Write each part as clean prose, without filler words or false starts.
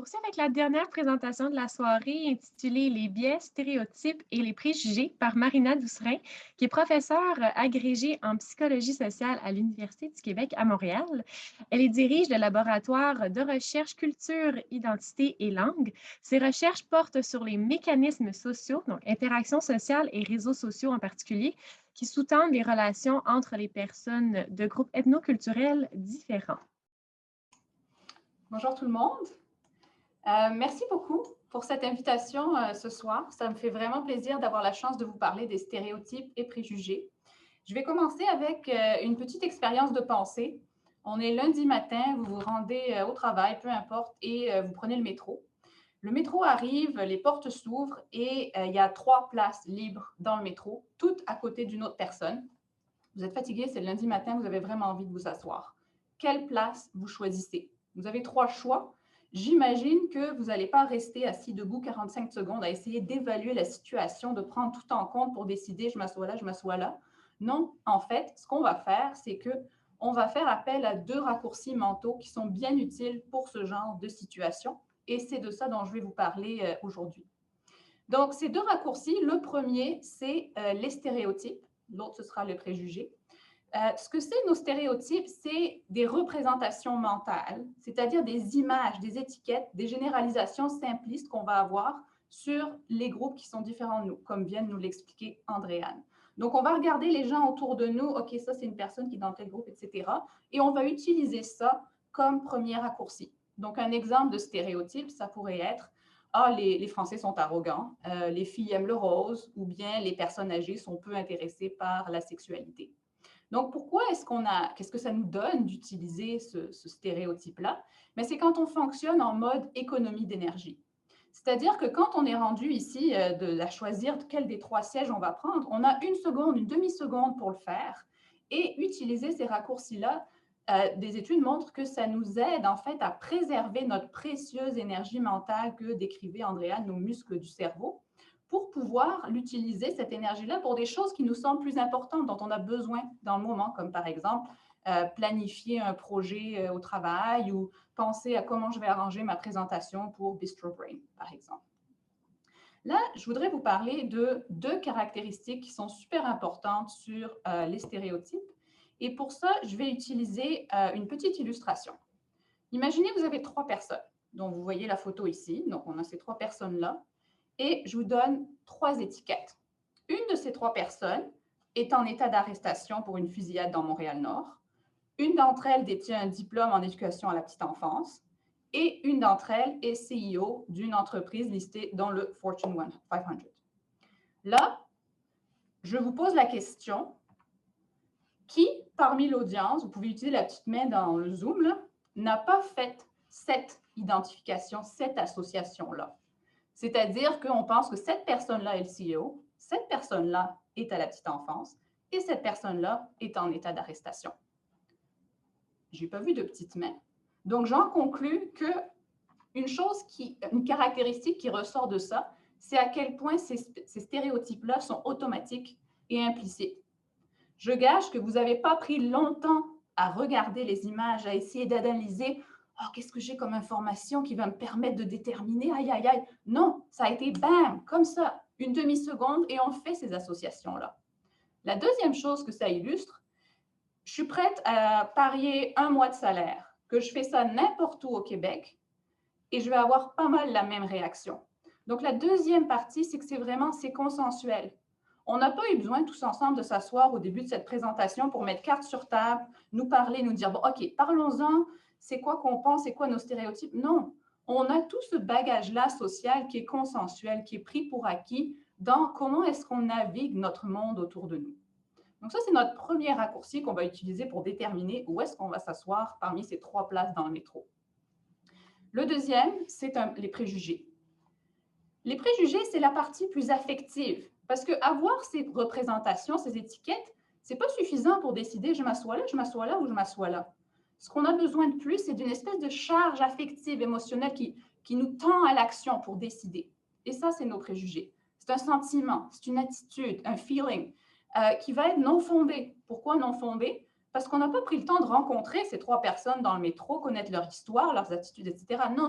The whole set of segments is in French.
poursuit avec la dernière présentation de la soirée intitulée Les biais, stéréotypes et les préjugés par Marina Doucerin, qui est professeure agrégée en psychologie sociale à l'Université du Québec à Montréal. Elle y dirige le laboratoire de recherche culture, identité et langue. Ses recherches portent sur les mécanismes sociaux, donc interactions sociales et réseaux sociaux en particulier, qui sous-tendent les relations entre les personnes de groupes ethnoculturels différents. Bonjour tout le monde. Merci beaucoup pour cette invitation ce soir. Ça me fait vraiment plaisir d'avoir la chance de vous parler des stéréotypes et préjugés. Je vais commencer avec une petite expérience de pensée. On est lundi matin, vous vous rendez au travail, peu importe, et vous prenez le métro. Le métro arrive, les portes s'ouvrent et il y a 3 places libres dans le métro, toutes à côté d'une autre personne. Vous êtes fatigué, c'est le lundi matin, vous avez vraiment envie de vous asseoir. Quelle place vous choisissez? Vous avez 3 choix. J'imagine que vous n'allez pas rester assis debout 45 secondes à essayer d'évaluer la situation, de prendre tout en compte pour décider je m'assois là, je m'assois là. Non, en fait, ce qu'on va faire, c'est qu'on va faire appel à 2 raccourcis mentaux qui sont bien utiles pour ce genre de situation. Et c'est de ça dont je vais vous parler aujourd'hui. Donc, ces 2 raccourcis, le premier, c'est les stéréotypes. L'autre, ce sera le préjugé. Ce que c'est nos stéréotypes, c'est des représentations mentales, c'est-à-dire des images, des étiquettes, des généralisations simplistes qu'on va avoir sur les groupes qui sont différents de nous, comme vient de nous l'expliquer Andréane. Donc, on va regarder les gens autour de nous, OK, ça, c'est une personne qui est dans tel groupe, etc. Et on va utiliser ça comme premier raccourci. Donc, un exemple de stéréotype, ça pourrait être ah, les Français sont arrogants, les filles aiment le rose, ou bien les personnes âgées sont peu intéressées par la sexualité. Donc, pourquoi qu'est-ce que ça nous donne d'utiliser ce stéréotype-là? Mais c'est quand on fonctionne en mode économie d'énergie. C'est-à-dire que quand on est rendu ici à choisir quel des 3 sièges on va prendre, on a une seconde, une demi-seconde pour le faire et utiliser ces raccourcis-là. Des études montrent que ça nous aide en fait à préserver notre précieuse énergie mentale que décrivait Andréane, nos muscles du cerveau, pour pouvoir l'utiliser, cette énergie-là, pour des choses qui nous semblent plus importantes, dont on a besoin dans le moment, comme par exemple planifier un projet au travail ou penser à comment je vais arranger ma présentation pour Bistro Brain, par exemple. Là, je voudrais vous parler de 2 caractéristiques qui sont super importantes sur les stéréotypes. Et pour ça, je vais utiliser une petite illustration. Imaginez que vous avez 3 personnes, dont vous voyez la photo ici. Donc, on a ces 3 personnes-là. Et je vous donne 3 étiquettes. Une de ces 3 personnes est en état d'arrestation pour une fusillade dans Montréal-Nord. Une d'entre elles détient un diplôme en éducation à la petite enfance. Et une d'entre elles est CEO d'une entreprise listée dans le Fortune 500. Là, je vous pose la question, qui parmi l'audience, vous pouvez utiliser la petite main dans le Zoom, n'a pas fait cette identification, cette association-là? C'est-à-dire qu'on pense que cette personne-là est le CEO, cette personne-là est à la petite enfance et cette personne-là est en état d'arrestation. Je n'ai pas vu de petites mains. Donc, j'en conclus une caractéristique qui ressort de ça, c'est à quel point ces stéréotypes-là sont automatiques et implicites. Je gage que vous n'avez pas pris longtemps à regarder les images, à essayer d'analyser oh, qu'est-ce que j'ai comme information qui va me permettre de déterminer, aïe, aïe, aïe. Non, ça a été bam, comme ça, une demi-seconde et on fait ces associations-là. La deuxième chose que ça illustre, je suis prête à parier 1 mois de salaire, que je fais ça n'importe où au Québec et je vais avoir pas mal la même réaction. Donc, la deuxième partie, c'est que c'est consensuel. On n'a pas eu besoin tous ensemble de s'asseoir au début de cette présentation pour mettre carte sur table, nous parler, nous dire, bon, OK, parlons-en, c'est quoi qu'on pense, c'est quoi nos stéréotypes? Non, on a tout ce bagage-là social qui est consensuel, qui est pris pour acquis dans comment est-ce qu'on navigue notre monde autour de nous. Donc ça, c'est notre premier raccourci qu'on va utiliser pour déterminer où est-ce qu'on va s'asseoir parmi ces 3 places dans le métro. Le deuxième, c'est les préjugés. Les préjugés, c'est la partie plus affective. Parce qu'avoir ces représentations, ces étiquettes, ce n'est pas suffisant pour décider je m'assois là, je m'assois là ou je m'assois là. Ce qu'on a besoin de plus, c'est d'une espèce de charge affective, émotionnelle qui nous tend à l'action pour décider. Et ça, c'est nos préjugés. C'est un sentiment, c'est une attitude, un feeling qui va être non fondé. Pourquoi non fondé? Parce qu'on n'a pas pris le temps de rencontrer ces 3 personnes dans le métro, connaître leur histoire, leurs attitudes, etc. Non,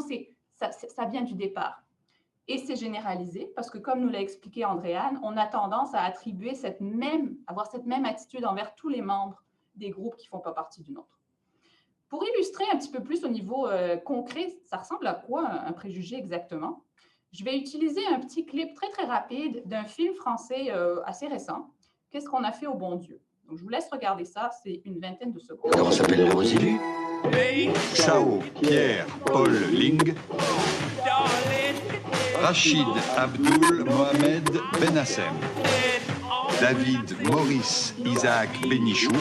ça vient du départ. Et c'est généralisé parce que, comme nous l'a expliqué Andréane, on a tendance à attribuer avoir cette même attitude envers tous les membres des groupes qui ne font pas partie du nôtre. Pour illustrer un petit peu plus au niveau concret, ça ressemble à quoi un préjugé exactement? Je vais utiliser un petit clip très, très rapide d'un film français assez récent. Qu'est-ce qu'on a fait au bon Dieu? Donc, je vous laisse regarder ça, c'est une vingtaine de secondes. Comment s'appellent les élus? Chao, Pierre, Paul Ling, Rachid Abdul Mohamed Benassem, David Maurice Isaac Bénichou.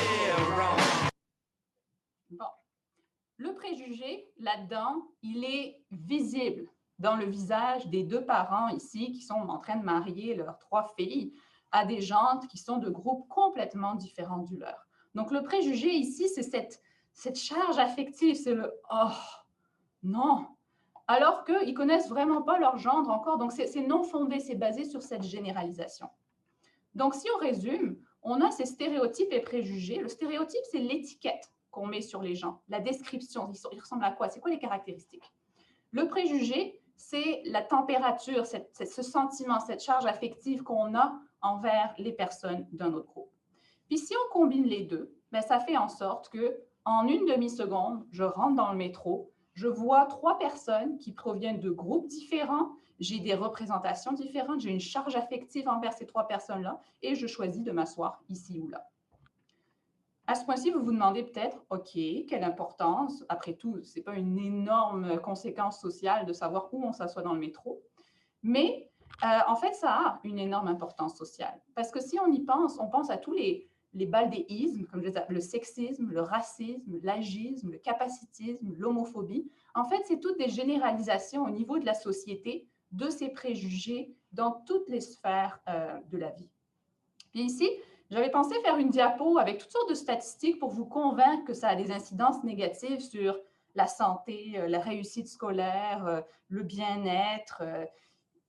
Bon. Le préjugé, là-dedans, il est visible dans le visage des deux parents ici qui sont en train de marier leurs 3 filles à des gens qui sont de groupes complètement différents du leur. Donc, le préjugé ici, c'est cette charge affective, c'est le « oh, non », alors qu'ils ne connaissent vraiment pas leur gendre encore. Donc, c'est non fondé, c'est basé sur cette généralisation. Donc, si on résume, on a ces stéréotypes et préjugés. Le stéréotype, c'est l'étiquette qu'on met sur les gens, la description. Ils ressemblent à quoi? C'est quoi les caractéristiques? Le préjugé, c'est la température, ce sentiment, cette charge affective qu'on a envers les personnes d'un autre groupe. Puis, si on combine les deux, bien, ça fait en sorte qu'en une demi-seconde, je rentre dans le métro, je vois 3 personnes qui proviennent de groupes différents, j'ai des représentations différentes, j'ai une charge affective envers ces 3 personnes-là et je choisis de m'asseoir ici ou là. À ce point-ci, vous vous demandez peut-être, OK, quelle importance? Après tout, ce n'est pas une énorme conséquence sociale de savoir où on s'assoit dans le métro, mais en fait, ça a une énorme importance sociale. Parce que si on y pense, on pense à tous les baldéismes, comme je les appelle, le sexisme, le racisme, l'agisme, le capacitisme, l'homophobie. En fait, c'est toutes des généralisations au niveau de la société de ces préjugés dans toutes les sphères de la vie. Puis ici, j'avais pensé faire une diapo avec toutes sortes de statistiques pour vous convaincre que ça a des incidences négatives sur la santé, la réussite scolaire, le bien-être.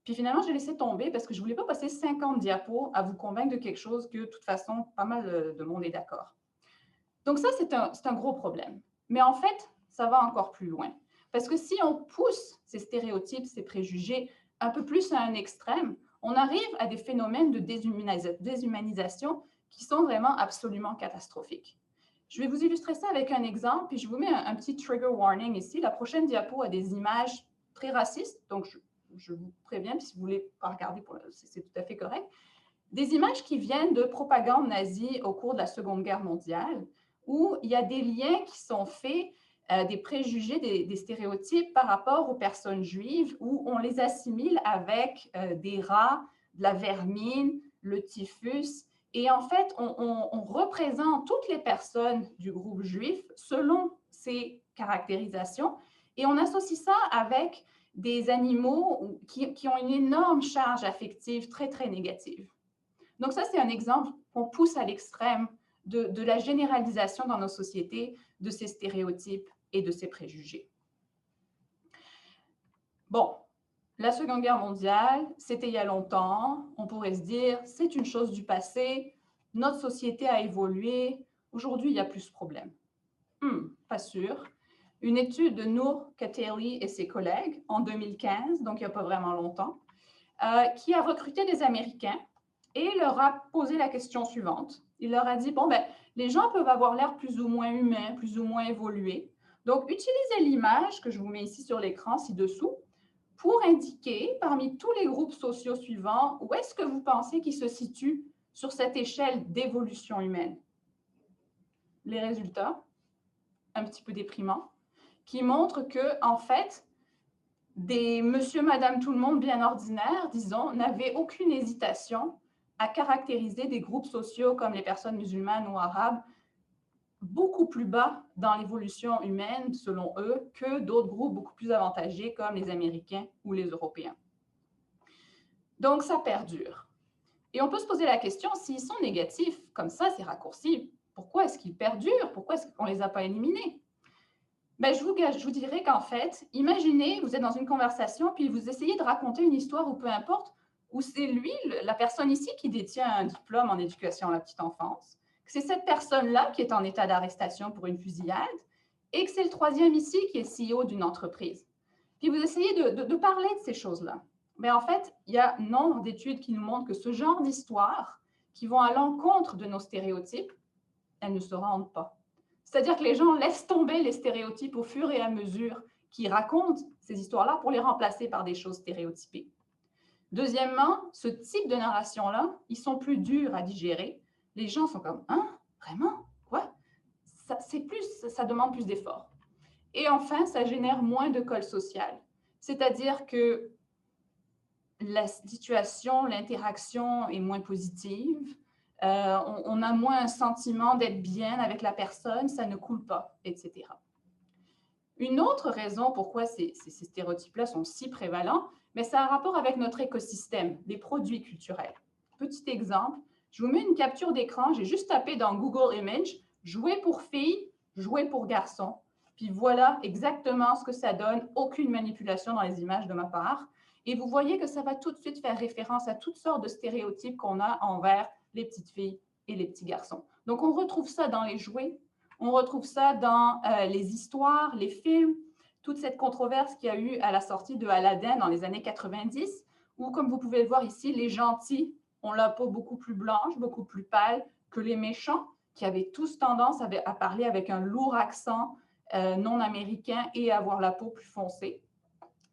Puis finalement, j'ai laissé tomber parce que je ne voulais pas passer 50 diapos à vous convaincre de quelque chose que, de toute façon, pas mal de monde est d'accord. Donc ça, c'est un gros problème. Mais en fait, ça va encore plus loin. Parce que si on pousse ces stéréotypes, ces préjugés un peu plus à un extrême, on arrive à des phénomènes de déshumanisation qui sont vraiment absolument catastrophiques. Je vais vous illustrer ça avec un exemple, puis je vous mets un petit trigger warning ici. La prochaine diapo a des images très racistes, donc je vous préviens, puis si vous ne voulez pas regarder, c'est tout à fait correct. Des images qui viennent de propagande nazie au cours de la Seconde Guerre mondiale, où il y a des liens qui sont faits, des préjugés, des stéréotypes par rapport aux personnes juives, où on les assimile avec des rats, de la vermine, le typhus. Et en fait, on représente toutes les personnes du groupe juif selon ces caractérisations, et on associe ça avec des animaux qui ont une énorme charge affective très, très négative. Donc ça, c'est un exemple qu'on pousse à l'extrême de la généralisation dans nos sociétés de ces stéréotypes et de ces préjugés. Bon, la Seconde Guerre mondiale, c'était il y a longtemps. On pourrait se dire, c'est une chose du passé. Notre société a évolué. Aujourd'hui, il n'y a plus ce problème. Pas sûr. Une étude de Noor Kateli et ses collègues en 2015, donc il n'y a pas vraiment longtemps, qui a recruté des Américains et leur a posé la question suivante. Il leur a dit, bon, ben, les gens peuvent avoir l'air plus ou moins humains, plus ou moins évolués. Donc, utilisez l'image que je vous mets ici sur l'écran, ci-dessous, pour indiquer, parmi tous les groupes sociaux suivants, où est-ce que vous pensez qu'ils se situent sur cette échelle d'évolution humaine. Les résultats, un petit peu déprimants, qui montrent que, en fait, des monsieur, madame, tout le monde bien ordinaires, disons, n'avaient aucune hésitation à caractériser des groupes sociaux comme les personnes musulmanes ou arabes beaucoup plus bas dans l'évolution humaine, selon eux, que d'autres groupes beaucoup plus avantagés comme les Américains ou les Européens. Donc, ça perdure. Et on peut se poser la question, s'ils sont négatifs, comme ça, ces raccourcis, pourquoi est-ce qu'ils perdurent? Pourquoi est-ce qu'on ne les a pas éliminés? Ben, je vous dirais qu'en fait, imaginez, vous êtes dans une conversation, puis vous essayez de raconter une histoire, ou peu importe, où c'est lui, la personne ici, qui détient un diplôme en éducation à la petite enfance, que c'est cette personne-là qui est en état d'arrestation pour une fusillade, et que c'est le troisième ici qui est CEO d'une entreprise. Puis vous essayez de parler de ces choses-là. Mais en fait, il y a nombre d'études qui nous montrent que ce genre d'histoires qui vont à l'encontre de nos stéréotypes, elles ne se rendent pas. C'est-à-dire que les gens laissent tomber les stéréotypes au fur et à mesure qu'ils racontent ces histoires-là pour les remplacer par des choses stéréotypées. Deuxièmement, ce type de narration-là, ils sont plus durs à digérer. Les gens sont comme « Hein? Vraiment? Quoi? » Ça demande plus d'efforts. Et enfin, ça génère moins de colle sociale. C'est-à-dire que la situation, l'interaction est moins positive. On a moins un sentiment d'être bien avec la personne, ça ne coule pas, etc. Une autre raison pourquoi ces stéréotypes-là sont si prévalents, mais ça a un rapport avec notre écosystème, des produits culturels. Petit exemple, je vous mets une capture d'écran, j'ai juste tapé dans Google Images « jouer pour filles, jouer pour garçons ». Puis voilà exactement ce que ça donne, aucune manipulation dans les images de ma part. Et vous voyez que ça va tout de suite faire référence à toutes sortes de stéréotypes qu'on a envers les petites filles et les petits garçons. Donc, on retrouve ça dans les jouets, on retrouve ça dans les histoires, les films, toute cette controverse qu'il y a eu à la sortie de Aladdin dans les années 90, où, comme vous pouvez le voir ici, les gentils ont la peau beaucoup plus blanche, beaucoup plus pâle que les méchants, qui avaient tous tendance à parler avec un lourd accent non américain et avoir la peau plus foncée.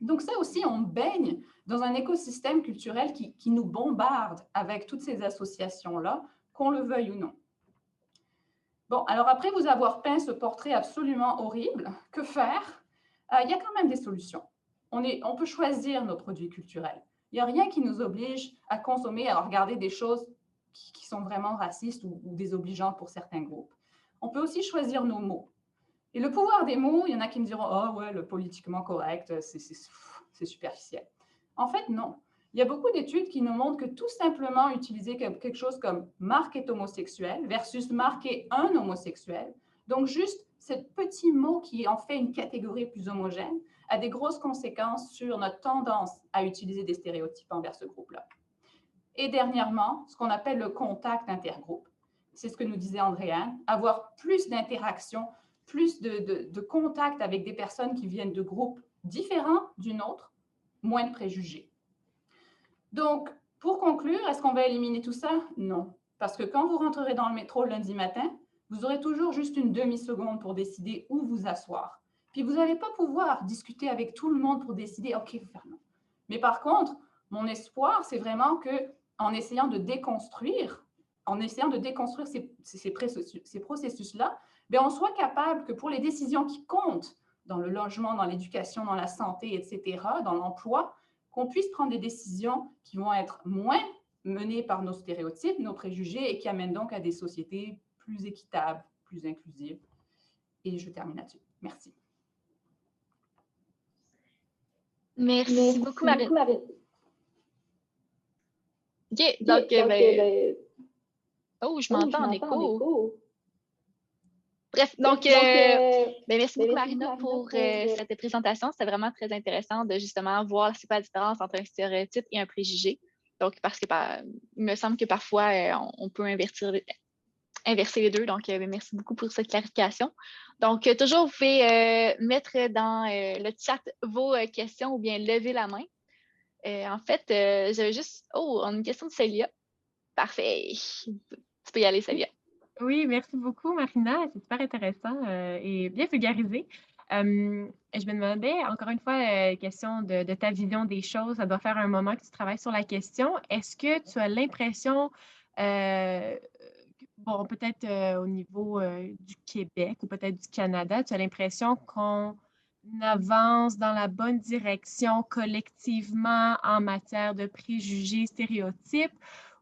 Donc ça aussi, on baigne dans un écosystème culturel qui nous bombarde avec toutes ces associations-là, qu'on le veuille ou non. Bon, alors après vous avoir peint ce portrait absolument horrible, que faire? Il y a quand même des solutions. On peut choisir nos produits culturels. Il n'y a rien qui nous oblige à consommer, à regarder des choses qui sont vraiment racistes ou désobligeantes pour certains groupes. On peut aussi choisir nos mots. Et le pouvoir des mots, il y en a qui me diront « Oh ouais, le politiquement correct, c'est superficiel ». En fait, non. Il y a beaucoup d'études qui nous montrent que tout simplement utiliser quelque chose comme « Marc est homosexuel » versus « Marc est un homosexuel », donc juste ce petit mot qui en fait une catégorie plus homogène, a des grosses conséquences sur notre tendance à utiliser des stéréotypes envers ce groupe-là. Et dernièrement, ce qu'on appelle le contact intergroupe. C'est ce que nous disait Andréane, avoir plus d'interactions, plus de contact avec des personnes qui viennent de groupes différents d'une autre, moins de préjugés. Donc, pour conclure, est-ce qu'on va éliminer tout ça? Non. Parce que quand vous rentrerez dans le métro lundi matin, vous aurez toujours juste une demi-seconde pour décider où vous asseoir. Puis vous n'allez pas pouvoir discuter avec tout le monde pour décider « OK, vous faire non ». Mais par contre, mon espoir, c'est vraiment qu'en essayant de déconstruire ces processus-là, on soit capable que pour les décisions qui comptent dans le logement, dans l'éducation, dans la santé, etc., dans l'emploi, qu'on puisse prendre des décisions qui vont être moins menées par nos stéréotypes, nos préjugés, et qui amènent donc à des sociétés plus équitables, plus inclusives. Et je termine là-dessus. Merci. Merci beaucoup, Marine. OK, donc, oh, je m'entends en écho. Bref, donc, merci beaucoup, Marina, pour cette présentation. C'était vraiment très intéressant de justement voir c'est quoi la différence entre un stéréotype et un préjugé. Donc, parce que il me semble que parfois, on peut inverser les deux. Donc, merci beaucoup pour cette clarification. Donc, toujours, vous pouvez mettre dans le chat vos questions ou bien lever la main. En fait, j'avais juste... Oh, on a une question de Célia. Parfait. Tu peux y aller, Célia. Oui, merci beaucoup, Marina. C'est super intéressant et bien vulgarisé. Je me demandais, encore une fois, question de ta vision des choses. Ça doit faire un moment que tu travailles sur la question. Est-ce que tu as l'impression, bon, peut-être au niveau du Québec ou peut-être du Canada, tu as l'impression qu'on avance dans la bonne direction collectivement en matière de préjugés, stéréotypes?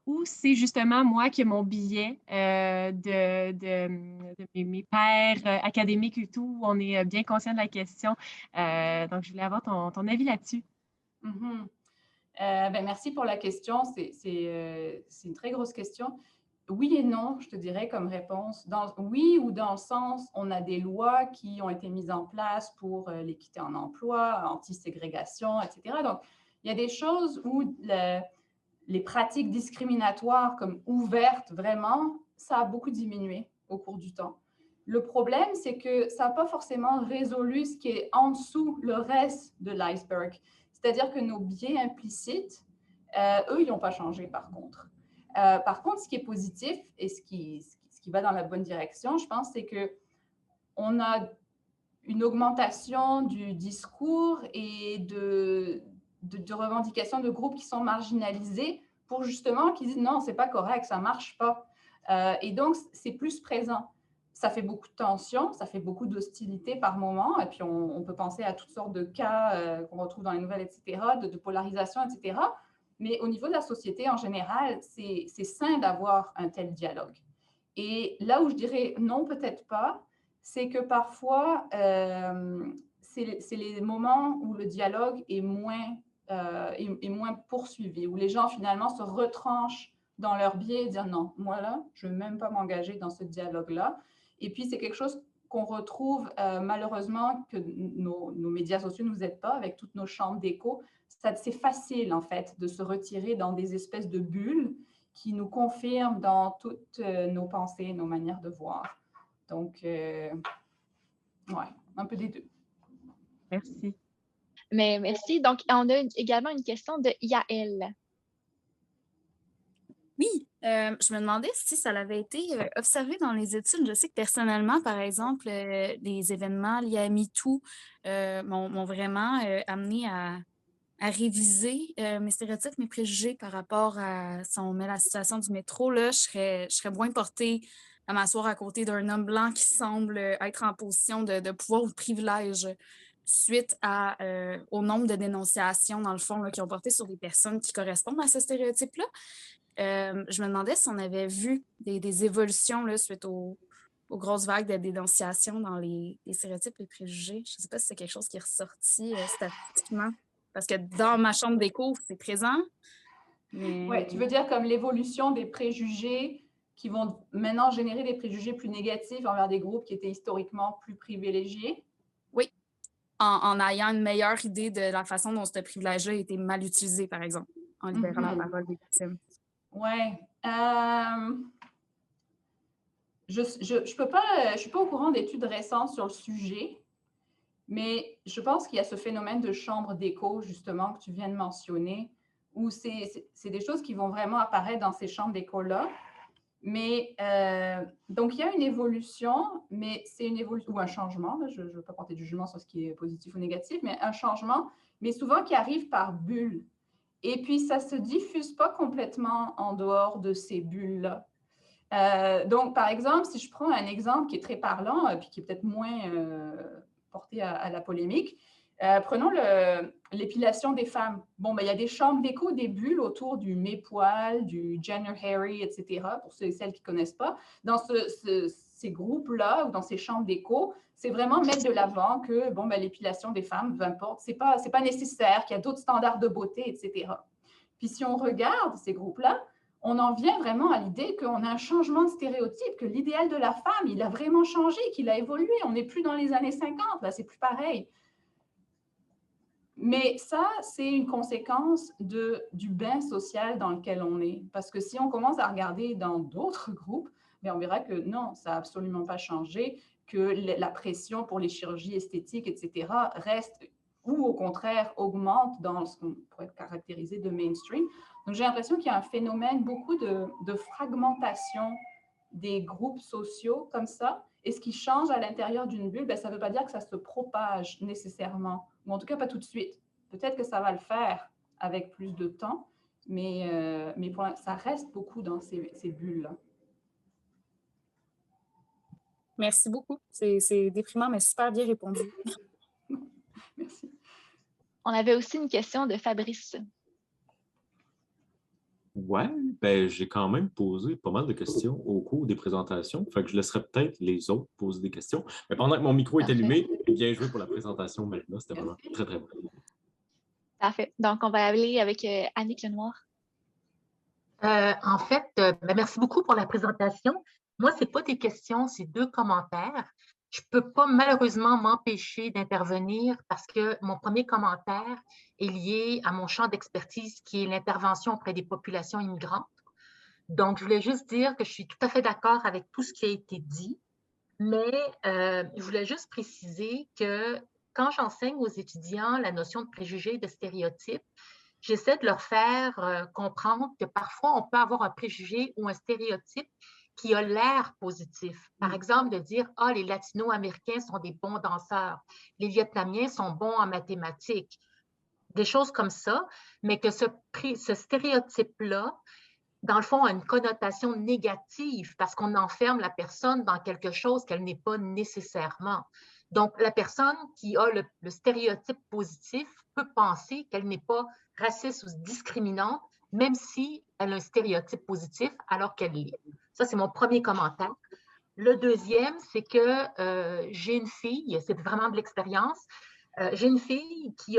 Ou c'est justement moi qui ai mon billet de mes pairs académiques et tout, où on est bien conscient de la question. Donc, je voulais avoir ton avis là-dessus. Merci pour la question. C'est une très grosse question. Oui et non, je te dirais comme réponse. Oui, ou dans le sens, on a des lois qui ont été mises en place pour l'équité en emploi, anti-ségrégation, etc. Donc, il y a des choses où les pratiques discriminatoires comme ouvertes, vraiment, ça a beaucoup diminué au cours du temps. Le problème, c'est que ça n'a pas forcément résolu ce qui est en dessous, le reste de l'iceberg. C'est-à-dire que nos biais implicites, eux, ils n'ont pas changé par contre. Par contre, ce qui est positif et ce qui va dans la bonne direction, je pense, c'est qu'on a une augmentation du discours et de revendications de groupes qui sont marginalisés pour justement qu'ils disent non, c'est pas correct, ça marche pas. Et donc, c'est plus présent. Ça fait beaucoup de tensions, ça fait beaucoup d'hostilité par moment, et puis on peut penser à toutes sortes de cas qu'on retrouve dans les nouvelles, etc., de polarisation, etc. Mais au niveau de la société en général, c'est sain d'avoir un tel dialogue. Et là où je dirais non, peut-être pas, c'est que parfois, c'est les moments où le dialogue est moins poursuivi, où les gens finalement se retranchent dans leur biais et dire non, moi là, je ne veux même pas m'engager dans ce dialogue-là. Et puis, c'est quelque chose qu'on retrouve malheureusement que nos médias sociaux ne nous aident pas avec toutes nos chambres d'écho. C'est facile en fait de se retirer dans des espèces de bulles qui nous confirment dans toutes nos pensées, nos manières de voir. Donc, ouais, un peu des deux. Merci. Mais merci. Donc, on a également une question de Yael. Oui, je me demandais si ça avait été observé dans les études. Je sais que personnellement, par exemple, les événements liés à MeToo m'ont vraiment amené à réviser mes stéréotypes, mes préjugés par rapport à, si on met la situation du métro, là, je serais moins portée à m'asseoir à côté d'un homme blanc qui semble être en position de pouvoir ou de privilège suite au nombre de dénonciations, dans le fond, là, qui ont porté sur des personnes qui correspondent à ce stéréotype-là. Je me demandais si on avait vu des évolutions là, suite aux grosses vagues de dénonciation dans les stéréotypes, les préjugés. Je ne sais pas si c'est quelque chose qui est ressorti statistiquement, parce que dans ma chambre d'écho, c'est présent. Mais... Oui, tu veux dire comme l'évolution des préjugés qui vont maintenant générer des préjugés plus négatifs envers des groupes qui étaient historiquement plus privilégiés? Oui, en ayant une meilleure idée de la façon dont ce privilège-là a été mal utilisé, par exemple, en libérant la parole des victimes. Oui. Je ne suis pas au courant d'études récentes sur le sujet, mais je pense qu'il y a ce phénomène de chambre d'écho, justement, que tu viens de mentionner, où c'est des choses qui vont vraiment apparaître dans ces chambres d'écho-là. Mais donc, il y a une évolution, mais c'est une évolution, ou un changement, là, je ne veux pas porter de jugement sur ce qui est positif ou négatif, mais un changement, mais souvent qui arrive par bulles. Et puis, ça ne se diffuse pas complètement en dehors de ces bulles-là. Donc, par exemple, si je prends un exemple qui est très parlant, puis qui est peut-être moins porté à la polémique, prenons l'épilation des femmes. Bon, ben, il y a des chambres d'écho, des bulles autour du mépoil, du Jenner Harry, etc., pour ceux et celles qui ne connaissent pas. Dans ces groupes-là ou dans ces chambres d'écho, c'est vraiment mettre de l'avant que bon, ben, l'épilation des femmes, peu importe, ce n'est pas nécessaire, qu'il y a d'autres standards de beauté, etc. Puis si on regarde ces groupes-là, on en vient vraiment à l'idée qu'on a un changement de stéréotype, que l'idéal de la femme, il a vraiment changé, qu'il a évolué. On n'est plus dans les années 50, là, c'est plus pareil. Mais ça, c'est une conséquence du bain social dans lequel on est. Parce que si on commence à regarder dans d'autres groupes, bien, on verra que non, ça n'a absolument pas changé, que la pression pour les chirurgies esthétiques, etc., reste ou au contraire augmente dans ce qu'on pourrait caractériser de mainstream. Donc, j'ai l'impression qu'il y a un phénomène, beaucoup de fragmentation des groupes sociaux comme ça. Et ce qui change à l'intérieur d'une bulle, ben, ça ne veut pas dire que ça se propage nécessairement, ou en tout cas pas tout de suite. Peut-être que ça va le faire avec plus de temps, mais ça reste beaucoup dans ces bulles-là. Merci beaucoup. C'est déprimant, mais super bien répondu. Merci. On avait aussi une question de Fabrice. Ouais, ben j'ai quand même posé pas mal de questions au cours des présentations. Fait que je laisserai peut-être les autres poser des questions. Mais pendant que mon micro est allumé, bien joué pour la présentation, Marina. C'était vraiment très, très bon. Parfait. Donc, on va aller avec Annick Lenoir. En fait, merci beaucoup pour la présentation. Moi, ce n'est pas des questions, c'est 2 commentaires. Je ne peux pas malheureusement m'empêcher d'intervenir parce que mon premier commentaire est lié à mon champ d'expertise qui est l'intervention auprès des populations immigrantes. Donc, je voulais juste dire que je suis tout à fait d'accord avec tout ce qui a été dit. Mais je voulais juste préciser que quand j'enseigne aux étudiants la notion de préjugés et de stéréotypes, j'essaie de leur faire comprendre que parfois, on peut avoir un préjugé ou un stéréotype qui a l'air positif. Par exemple, de dire, ah, les Latino-Américains sont des bons danseurs, les Vietnamiens sont bons en mathématiques, des choses comme ça, mais que ce stéréotype-là, dans le fond, a une connotation négative parce qu'on enferme la personne dans quelque chose qu'elle n'est pas nécessairement. Donc, la personne qui a le stéréotype positif peut penser qu'elle n'est pas raciste ou discriminante, même si elle a un stéréotype positif alors qu'elle l'est. Ça, c'est mon premier commentaire. Le deuxième, c'est que j'ai une fille, c'est vraiment de l'expérience, j'ai une fille qui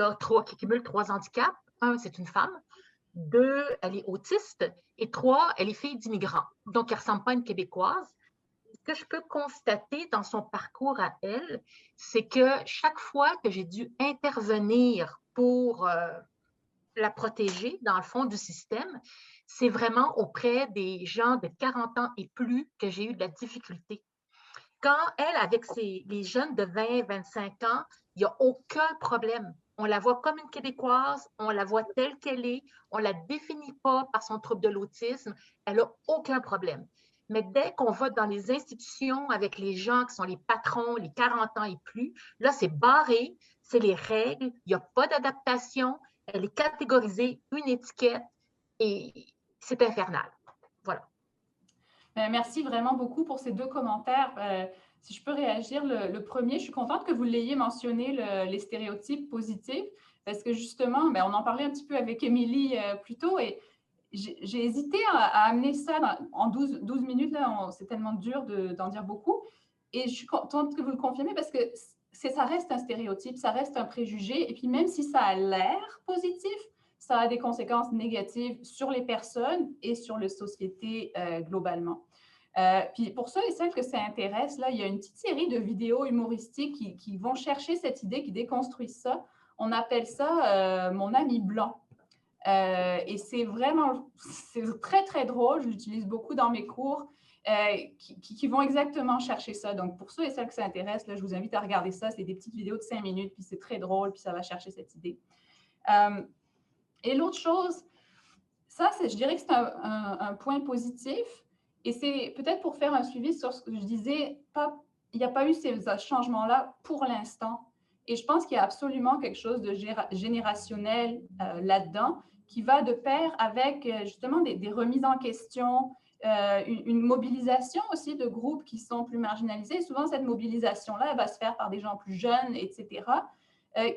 cumule 3 handicaps. Un, c'est une femme. 2, elle est autiste. Et 3, elle est fille d'immigrants. Donc, elle ne ressemble pas à une Québécoise. Ce que je peux constater dans son parcours à elle, c'est que chaque fois que j'ai dû intervenir pour la protéger, dans le fond, du système, c'est vraiment auprès des gens de 40 ans et plus que j'ai eu de la difficulté. Quand elle, avec les jeunes de 20, 25 ans, il n'y a aucun problème. On la voit comme une Québécoise, on la voit telle qu'elle est, on ne la définit pas par son trouble de l'autisme, elle n'a aucun problème. Mais dès qu'on va dans les institutions avec les gens qui sont les patrons, les 40 ans et plus, là, c'est barré, c'est les règles, il n'y a pas d'adaptation, elle est catégorisée, une étiquette, et c'est infernal. Voilà. Merci vraiment beaucoup pour ces 2 commentaires. Si je peux réagir, le premier, je suis contente que vous l'ayez mentionné, les stéréotypes positifs, parce que justement, on en parlait un petit peu avec Émilie plus tôt, et j'ai hésité à amener ça en 12 minutes. C'est tellement dur d'en dire beaucoup. Et je suis contente que vous le confirmez parce que ça reste un stéréotype, ça reste un préjugé. Et puis même si ça a l'air positif, ça a des conséquences négatives sur les personnes et sur la société globalement. Puis pour ceux et celles que ça intéresse, là, il y a une petite série de vidéos humoristiques qui vont chercher cette idée, qui déconstruisent ça. On appelle ça Mon ami blanc. Et c'est très, très drôle. Je l'utilise beaucoup dans mes cours qui vont exactement chercher ça. Donc, pour ceux et celles que ça intéresse, là, je vous invite à regarder ça. C'est des petites vidéos de 5 minutes, puis c'est très drôle, puis ça va chercher cette idée. Et l'autre chose, ça, je dirais que c'est un point positif. Et c'est peut-être pour faire un suivi sur ce que je disais, il n'y a pas eu ces changements-là pour l'instant. Et je pense qu'il y a absolument quelque chose de générationnel là-dedans qui va de pair avec justement des remises en question, une mobilisation aussi de groupes qui sont plus marginalisés. Et souvent, cette mobilisation-là, elle va se faire par des gens plus jeunes, etc.,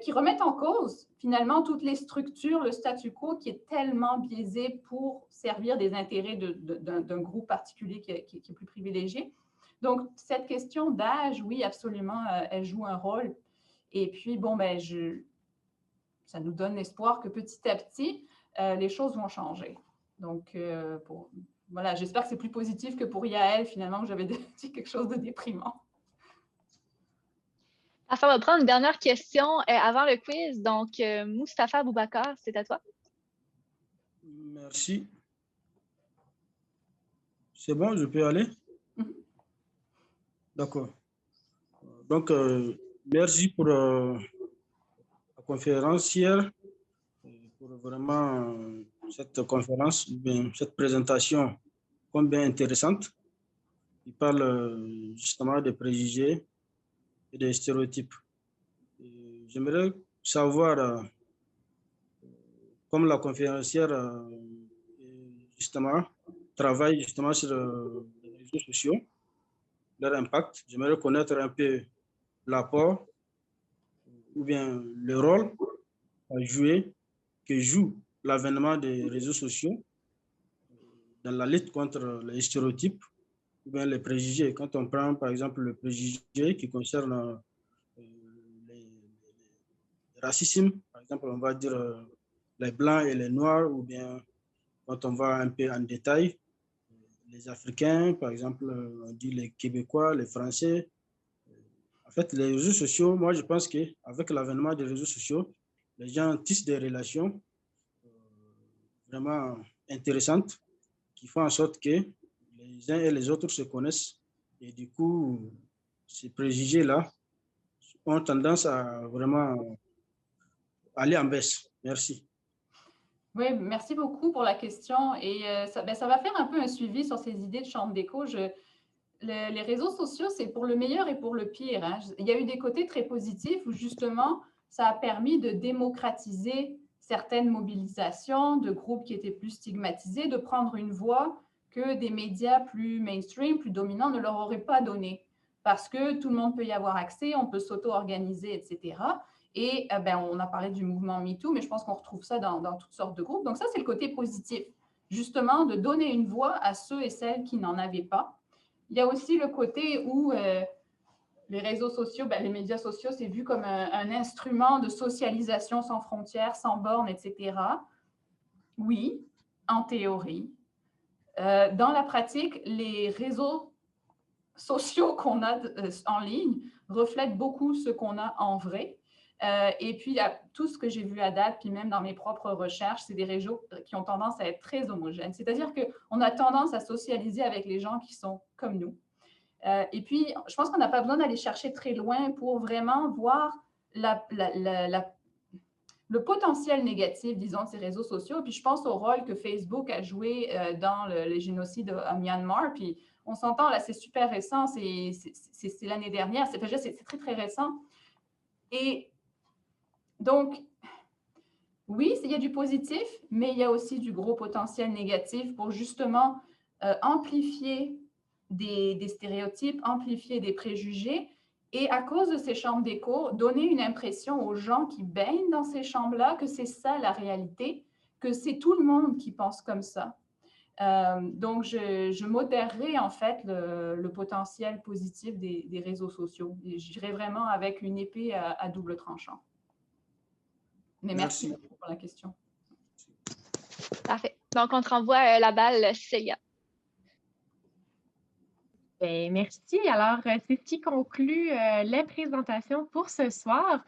qui remettent en cause finalement toutes les structures, le statu quo qui est tellement biaisé pour servir des intérêts d'un groupe particulier qui est plus privilégié. Donc, cette question d'âge, oui, absolument, elle joue un rôle. Et puis, ça nous donne l'espoir que petit à petit, les choses vont changer. Donc, voilà, j'espère que c'est plus positif que pour Yael, finalement, où j'avais dit quelque chose de déprimant. Enfin, on va prendre une dernière question avant le quiz. Donc, Moustapha Boubacar, c'est à toi. Merci. C'est bon, je peux y aller? D'accord. Donc, merci pour la conférence hier, pour vraiment cette conférence, cette présentation combien intéressante. Il parle justement des préjugés et des stéréotypes. J'aimerais savoir, comme la conférencière justement travaille justement sur les réseaux sociaux, leur impact, j'aimerais connaître un peu l'apport ou bien le rôle à jouer que joue l'avènement des réseaux sociaux dans la lutte contre les stéréotypes ou bien les préjugés. Quand on prend par exemple le préjugé qui concerne le racisme, par exemple, on va dire les blancs et les noirs, ou bien quand on va un peu en détail, les Africains, par exemple, on dit les Québécois, les Français. En fait, les réseaux sociaux, moi je pense qu'avec l'avènement des réseaux sociaux, les gens tissent des relations vraiment intéressantes qui font en sorte que les uns et les autres se connaissent et du coup ces préjugés-là ont tendance à vraiment aller en baisse. Merci. Oui, merci beaucoup pour la question. Et ça va faire un peu un suivi sur ces idées de chambre d'écho. Les réseaux sociaux, c'est pour le meilleur et pour le pire, hein. Il y a eu des côtés très positifs où justement, ça a permis de démocratiser certaines mobilisations de groupes qui étaient plus stigmatisés, de prendre une voix que des médias plus mainstream, plus dominants ne leur auraient pas donnée. Parce que tout le monde peut y avoir accès, on peut s'auto-organiser, etc. Et on a parlé du mouvement MeToo, mais je pense qu'on retrouve ça dans toutes sortes de groupes. Donc ça, c'est le côté positif, justement, de donner une voix à ceux et celles qui n'en avaient pas. Il y a aussi le côté où les réseaux sociaux, les médias sociaux, c'est vu comme un instrument de socialisation sans frontières, sans bornes, etc. Oui, en théorie. Dans la pratique, les réseaux sociaux qu'on a en ligne reflètent beaucoup ce qu'on a en vrai. Et puis, tout ce que j'ai vu à date, puis même dans mes propres recherches, c'est des réseaux qui ont tendance à être très homogènes. C'est-à-dire qu'on a tendance à socialiser avec les gens qui sont comme nous. Et puis, je pense qu'on n'a pas besoin d'aller chercher très loin pour vraiment voir le potentiel négatif, disons, de ces réseaux sociaux. Puis je pense au rôle que Facebook a joué dans les génocides à Myanmar. Puis on s'entend, là, c'est super récent, c'est l'année dernière, c'est très, très récent. Et donc, oui, il y a du positif, mais il y a aussi du gros potentiel négatif pour justement amplifier des stéréotypes, amplifier des préjugés. Et à cause de ces chambres d'écho, donner une impression aux gens qui baignent dans ces chambres-là que c'est ça la réalité, que c'est tout le monde qui pense comme ça. Donc, je modérerai en fait le potentiel positif des réseaux sociaux. J'irai vraiment avec une épée à double tranchant. Mais merci beaucoup pour la question. Parfait. Donc, on te renvoie la balle, Célia. Merci. Alors, c'est ce qui conclut la présentation pour ce soir.